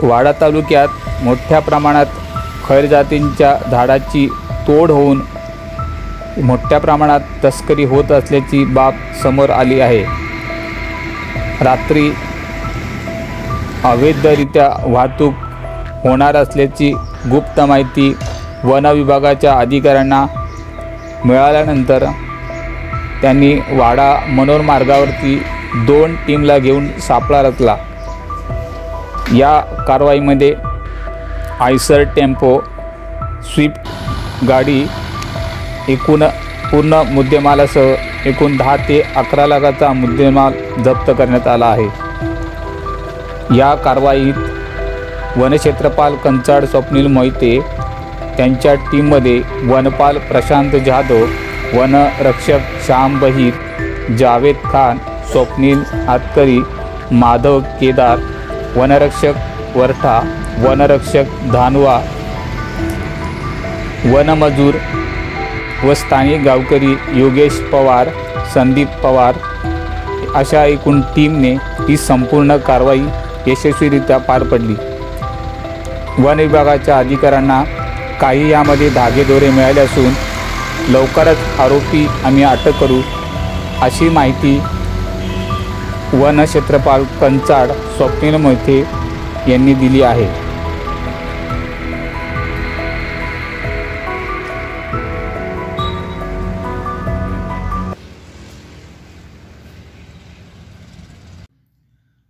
वाडा तालुक्यात मोठ्या प्रमाणात खैर जातींच्या झाडाची तोड होऊन मोठ्या प्रमाणात तस्करी होत असल्याची बाब समोर आली आहे। रात्री अवैधरित्या वाहतूक होणार असल्याची गुप्त माहिती वन विभागाच्या अधिकाऱ्यांना मिळाल्यानंतर त्यांनी वाडा मनोर मार्गावरती 2 टीमला घेऊन सापळा रचला। या कारवाईमध्ये आयसर टेम्पो, स्विफ्ट गाडी एकूण पूर्ण मुद्देमालासह एकूण 10 ते 11 लाखाचा मुद्देमाल जप्त करण्यात आला आहे। या कारवाईत वनक्षेत्रपाल कंचाड स्वप्नील मोहिते, त्यांच्या टीममध्ये वनपाल प्रशांत जाधव, वनरक्षक श्याम बहिर, जावेद खान, स्वप्नील आतकरी, माधव केदार, वनरक्षक वरठा, वनरक्षक धानवा, वनमजूर व स्थानिक गावकरी योगेश पवार, संदीप पवार अशा एकूण टीमने ही संपूर्ण कारवाई यशस्वीरित्या पार पडली। वन विभागाच्या अधिकाऱ्यांना काही यामध्ये धागेदोरे मिळाले असून लवकरच आरोपी आम्ही अटक करू अशी माहिती वनक्षेत्रपाल कंचाड स्वप्नील मोहिते यांनी दिली आहे।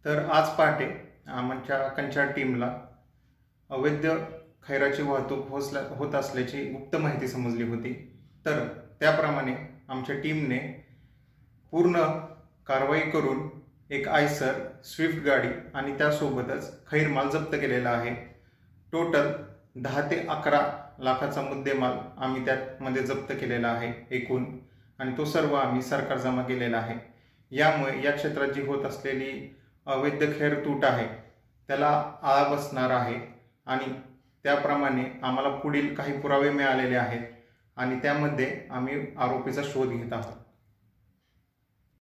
तर आज पहाटे आमच्या कंचाड टीमला अवैध खैराची वाहतूक होत असल्याची गुप्त माहिती समजली होती। तर त्याप्रमाणे आमच्या टीमने पूर्ण कारवाई करून एक आयसर स्विफ्ट गाडी आणि त्यासोबतच खैर माल जप्त केलेला आहे। टोटल 10 ते 11 लाखाचा मुद्देमाल आम्ही त्यामध्ये जप्त केलेला आहे एकूण, आणि तो सर्व आम्ही सरकार जमा केलेला आहे। यामुळे या क्षेत्रात जी होत असलेली अवैध खैर तूट आहे त्याला आळा बसणार आहे आणि त्याप्रमाणे आम्हाला पुढील काही पुरावे मिळालेले आहेत आणि त्यामध्ये आम्ही आरोपीचा शोध घेत आहोत।